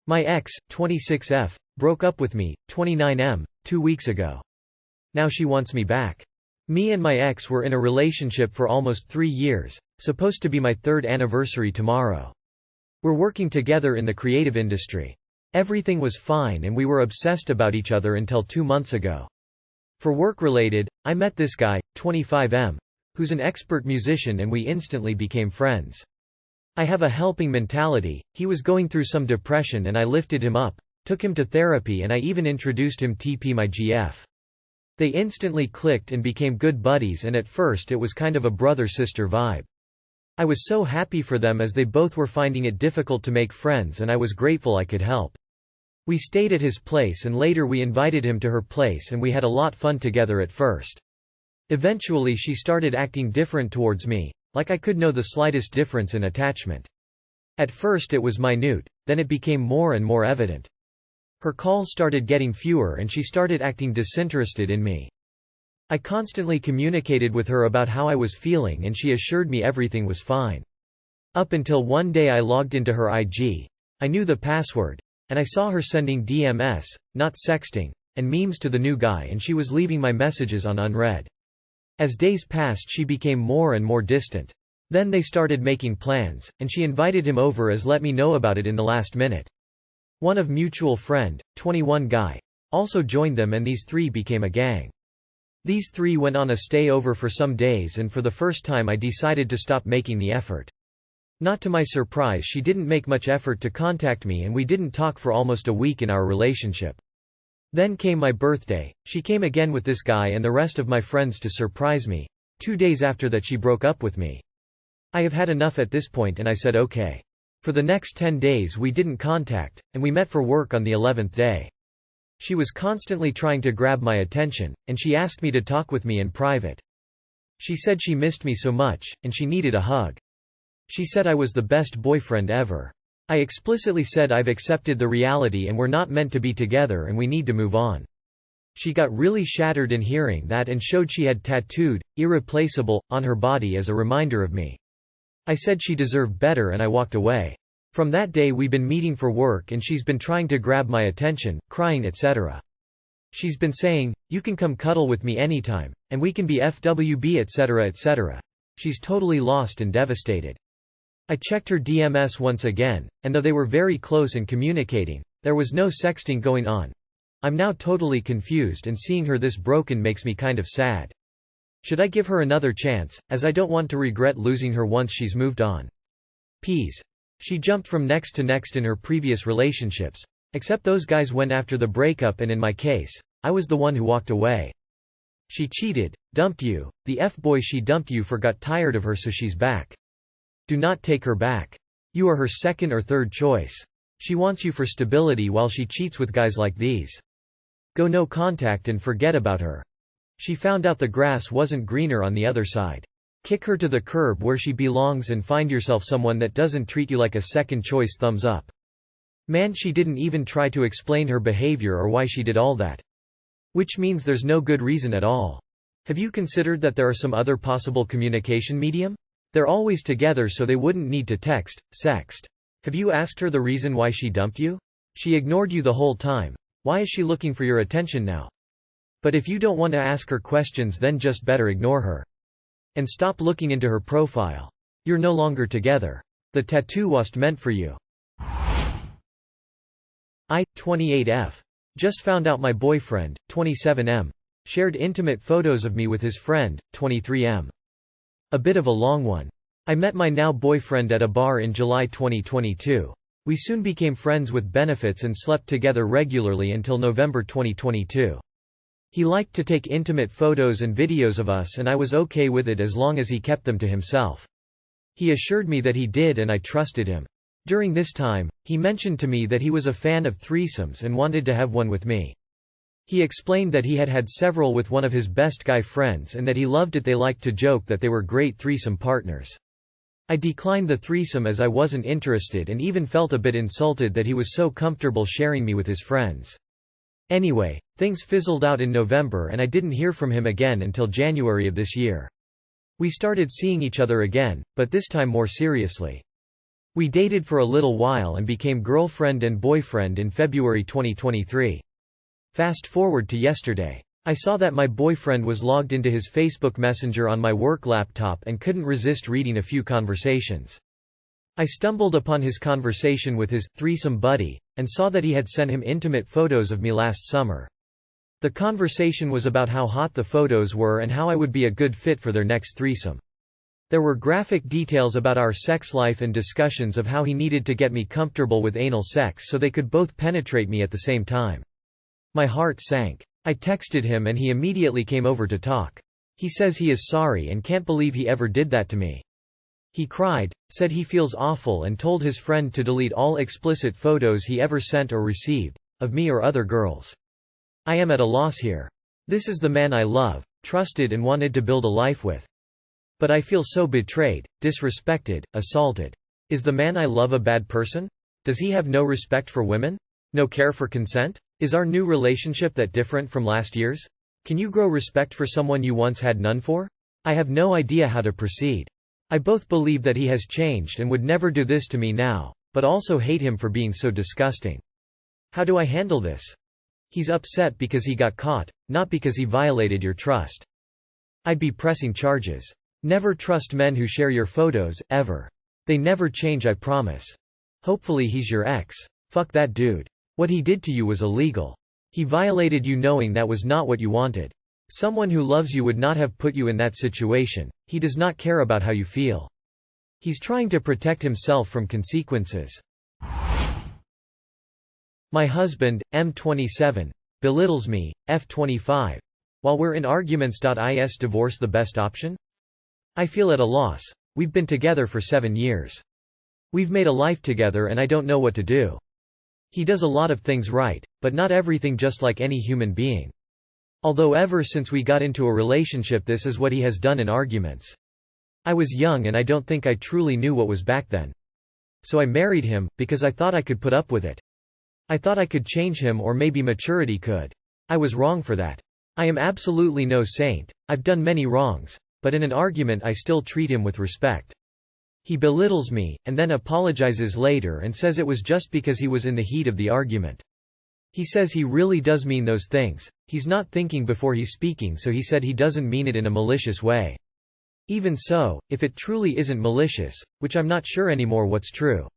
My ex, 26F, broke up with me, 29M, 2 weeks ago. Now she wants me back. Me and my ex were in a relationship for almost 3 years, supposed to be my 3rd anniversary tomorrow. We're working together in the creative industry. Everything was fine and we were obsessed about each other until 2 months ago. For work-related, I met this guy, 25M, who's an expert musician, and we instantly became friends. I have a helping mentality. He was going through some depression and I lifted him up, took him to therapy, and I even introduced him to my GF. They instantly clicked and became good buddies, and at first it was kind of a brother-sister vibe. I was so happy for them as they both were finding it difficult to make friends, and I was grateful I could help. We stayed at his place and later we invited him to her place, and we had a lot fun together at first. Eventually she started acting different towards me, like I could know the slightest difference in attachment. At first it was minute, then it became more and more evident. Her calls started getting fewer and she started acting disinterested in me. I constantly communicated with her about how I was feeling and she assured me everything was fine. Up until one day I logged into her IG. I knew the password, and I saw her sending DMS, not sexting, and memes to the new guy, and she was leaving my messages on unread. As days passed she became more and more distant. Then they started making plans, and she invited him over as let me know about it in the last minute. One of mutual friend, 21 guy, also joined them, and these 3 became a gang. These 3 went on a stay over for some days, and for the first time I decided to stop making the effort. Not to my surprise, she didn't make much effort to contact me, and we didn't talk for almost a week in our relationship. Then came my birthday, she came again with this guy and the rest of my friends to surprise me. 2 days after that she broke up with me. I have had enough at this point and I said okay. For the next 10 days we didn't contact, and we met for work on the 11th day. She was constantly trying to grab my attention, and she asked me to talk with me in private. She said she missed me so much, and she needed a hug. She said I was the best boyfriend ever. I explicitly said I've accepted the reality and we're not meant to be together and we need to move on. She got really shattered in hearing that and showed she had tattooed, "irreplaceable," on her body as a reminder of me. I said she deserved better and I walked away. From that day we've been meeting for work and she's been trying to grab my attention, crying etc. She's been saying, "You can come cuddle with me anytime, and we can be FWB etc. etc." She's totally lost and devastated. I checked her DMS once again, and though they were very close in communicating, there was no sexting going on. I'm now totally confused, and seeing her this broken makes me kind of sad. Should I give her another chance, as I don't want to regret losing her once she's moved on? Ps. She jumped from next to next in her previous relationships, except those guys went after the breakup, and in my case, I was the one who walked away. She cheated, dumped you, the F-boy she dumped you for got tired of her, so she's back. Do not take her back. You are her second or third choice. She wants you for stability while she cheats with guys like these. Go no contact and forget about her. She found out the grass wasn't greener on the other side. Kick her to the curb where she belongs and find yourself someone that doesn't treat you like a second choice. Thumbs up. Man, she didn't even try to explain her behavior or why she did all that. Which means there's no good reason at all. Have you considered that there are some other possible communication medium? They're always together, so they wouldn't need to text, sext. Have you asked her the reason why she dumped you? She ignored you the whole time. Why is she looking for your attention now? But if you don't want to ask her questions, then just better ignore her. And stop looking into her profile. You're no longer together. The tattoo wasn't meant for you. I, 28F. Just found out my boyfriend, 27M, shared intimate photos of me with his friend, 23M. A bit of a long one. I met my now boyfriend at a bar in July 2022. We soon became friends with benefits and slept together regularly until November 2022. He liked to take intimate photos and videos of us, and I was okay with it as long as he kept them to himself. He assured me that he did, and I trusted him. During this time, he mentioned to me that he was a fan of threesomes and wanted to have one with me. He explained that he had had several with one of his best guy friends and that he loved it. They liked to joke that they were great threesome partners. I declined the threesome as I wasn't interested, and even felt a bit insulted that he was so comfortable sharing me with his friends. Anyway, things fizzled out in November and I didn't hear from him again until January of this year. We started seeing each other again, but this time more seriously. We dated for a little while and became girlfriend and boyfriend in February 2023. Fast forward to yesterday. I saw that my boyfriend was logged into his Facebook Messenger on my work laptop and couldn't resist reading a few conversations. I stumbled upon his conversation with his threesome buddy, and saw that he had sent him intimate photos of me last summer. The conversation was about how hot the photos were and how I would be a good fit for their next threesome. There were graphic details about our sex life and discussions of how he needed to get me comfortable with anal sex so they could both penetrate me at the same time. My heart sank. I texted him and he immediately came over to talk. He says he is sorry and can't believe he ever did that to me. He cried, said he feels awful and told his friend to delete all explicit photos he ever sent or received, of me or other girls. I am at a loss here. This is the man I love, trusted and wanted to build a life with. But I feel so betrayed, disrespected, assaulted. Is the man I love a bad person? Does he have no respect for women? No care for consent? Is our new relationship that different from last year's? Can you grow respect for someone you once had none for? I have no idea how to proceed. I both believe that he has changed and would never do this to me now, but also hate him for being so disgusting. How do I handle this? He's upset because he got caught, not because he violated your trust. I'd be pressing charges. Never trust men who share your photos, ever. They never change, I promise. Hopefully he's your ex. Fuck that dude. What he did to you was illegal. He violated you knowing that was not what you wanted. Someone who loves you would not have put you in that situation. He does not care about how you feel. He's trying to protect himself from consequences. My husband, M27, belittles me, F25. While we're in arguments. Is divorce the best option? I feel at a loss. We've been together for 7 years. We've made a life together and I don't know what to do. He does a lot of things right, but not everything, just like any human being. Although ever since we got into a relationship this is what he has done in arguments. I was young and I don't think I truly knew what was back then. So I married him, because I thought I could put up with it. I thought I could change him, or maybe maturity could. I was wrong for that. I am absolutely no saint. I've done many wrongs. But in an argument I still treat him with respect. He belittles me, and then apologizes later and says it was just because he was in the heat of the argument. He says he really does mean those things. He's not thinking before he's speaking, so he said he doesn't mean it in a malicious way. Even so, if it truly isn't malicious, which I'm not sure anymore what's true.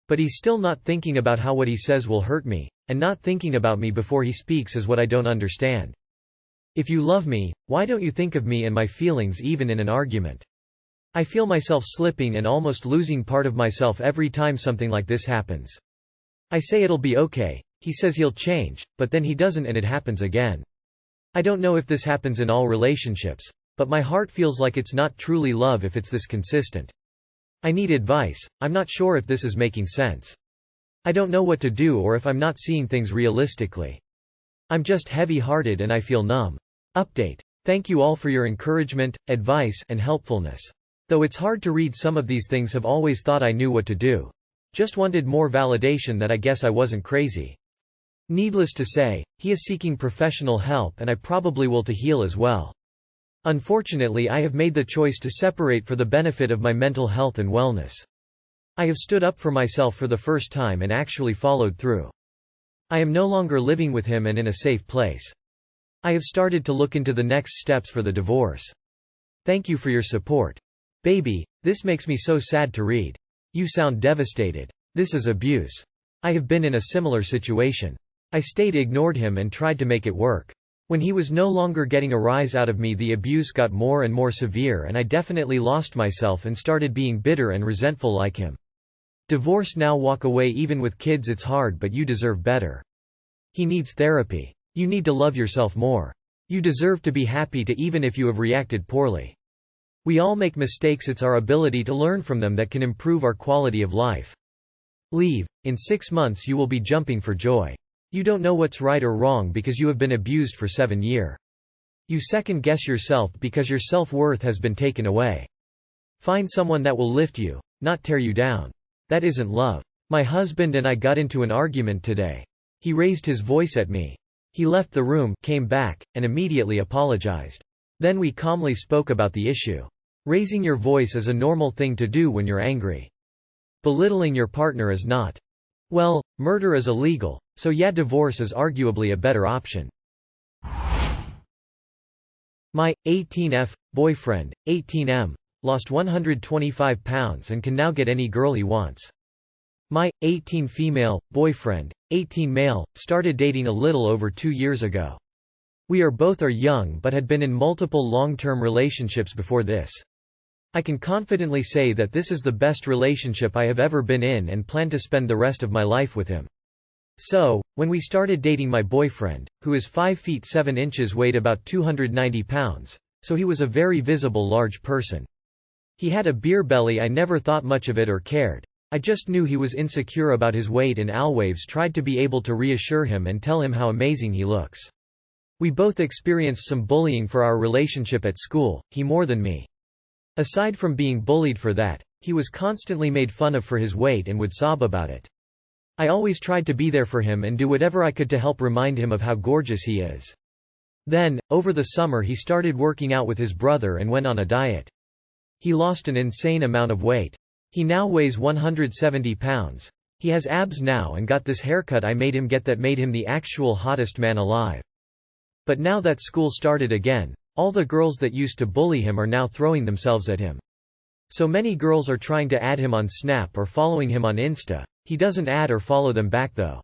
But he's still not thinking about how what he says will hurt me, and not thinking about me before he speaks is what I don't understand. If you love me, why don't you think of me and my feelings even in an argument? I feel myself slipping and almost losing part of myself every time something like this happens. I say it'll be okay, he says he'll change, but then he doesn't and it happens again. I don't know if this happens in all relationships, but my heart feels like it's not truly love if it's this consistent. I need advice. I'm not sure if this is making sense. I don't know what to do or if I'm not seeing things realistically. I'm just heavy-hearted and I feel numb. Update. Thank you all for your encouragement, advice, and helpfulness. Though it's hard to read, some of these things have always thought I knew what to do. Just wanted more validation that I guess I wasn't crazy. Needless to say, he is seeking professional help and I probably will to heal as well. Unfortunately, I have made the choice to separate for the benefit of my mental health and wellness. I have stood up for myself for the first time and actually followed through. I am no longer living with him and in a safe place. I have started to look into the next steps for the divorce. Thank you for your support. Baby, this makes me so sad to read. You sound devastated. This is abuse. I have been in a similar situation. I ignored him and tried to make it work. When he was no longer getting a rise out of me, the abuse got more and more severe and I definitely lost myself and started being bitter and resentful like him. Divorce now, walk away. Even with kids it's hard, but you deserve better. He needs therapy. You need to love yourself more. You deserve to be happy even if you have reacted poorly. We all make mistakes, it's our ability to learn from them that can improve our quality of life. Leave. In 6 months you will be jumping for joy. You don't know what's right or wrong because you have been abused for 7 years. You second guess yourself because your self-worth has been taken away. Find someone that will lift you, not tear you down. That isn't love. My husband and I got into an argument today. He raised his voice at me. He left the room, came back, and immediately apologized. Then we calmly spoke about the issue. Raising your voice is a normal thing to do when you're angry. Belittling your partner is not. Well, murder is illegal, so yeah, divorce is arguably a better option. My 18F boyfriend, 18M, lost 125 pounds and can now get any girl he wants. My 18 female boyfriend, 18 male, started dating a little over 2 years ago. We are both young but had been in multiple long-term relationships before this. I can confidently say that this is the best relationship I have ever been in and plan to spend the rest of my life with him. So, when we started dating, my boyfriend, who is 5 feet 7 inches, weighed about 290 pounds, so he was a very visible large person. He had a beer belly. I never thought much of it or cared. I just knew he was insecure about his weight and always tried to be able to reassure him and tell him how amazing he looks. We both experienced some bullying for our relationship at school, he more than me. Aside from being bullied for that, he was constantly made fun of for his weight and would sob about it. I always tried to be there for him and do whatever I could to help remind him of how gorgeous he is. Then, over the summer, he started working out with his brother and went on a diet. He lost an insane amount of weight. He now weighs 170 pounds. He has abs now and got this haircut I made him get that made him the actual hottest man alive. But now that school started again, all the girls that used to bully him are now throwing themselves at him. So many girls are trying to add him on Snap or following him on Insta. He doesn't add or follow them back though.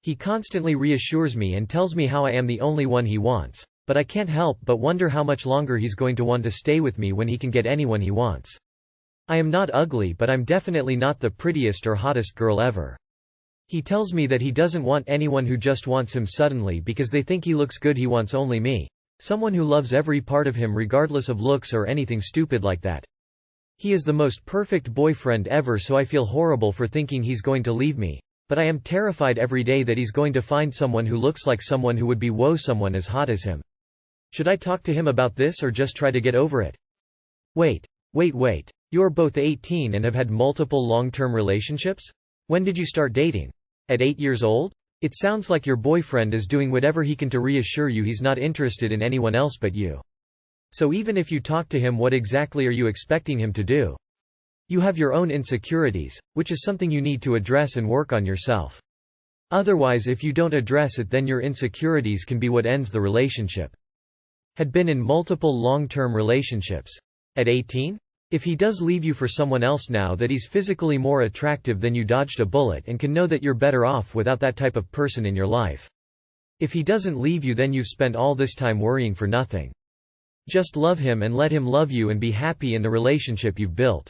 He constantly reassures me and tells me how I am the only one he wants, but I can't help but wonder how much longer he's going to want to stay with me when he can get anyone he wants. I am not ugly, but I'm definitely not the prettiest or hottest girl ever. He tells me that he doesn't want anyone who just wants him suddenly because they think he looks good. He wants only me. Someone who loves every part of him regardless of looks or anything stupid like that. He is the most perfect boyfriend ever, so I feel horrible for thinking he's going to leave me, but I am terrified every day that he's going to find someone who looks like someone who would be someone as hot as him. Should I talk to him about this or just try to get over it? Wait. You're both 18 and have had multiple long-term relationships? When did you start dating? At 8 years old? It sounds like your boyfriend is doing whatever he can to reassure you he's not interested in anyone else but you. So even if you talk to him, what exactly are you expecting him to do? You have your own insecurities, which is something you need to address and work on yourself. Otherwise, if you don't address it, then your insecurities can be what ends the relationship. Had been in multiple long-term relationships. At 18? If he does leave you for someone else now that he's physically more attractive, then you dodged a bullet and can know that you're better off without that type of person in your life. If he doesn't leave you, then you've spent all this time worrying for nothing. Just love him and let him love you and be happy in the relationship you've built.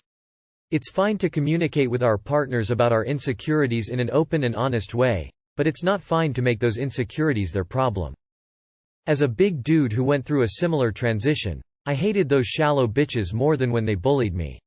It's fine to communicate with our partners about our insecurities in an open and honest way, but it's not fine to make those insecurities their problem. As a big dude who went through a similar transition, I hated those shallow bitches more than when they bullied me.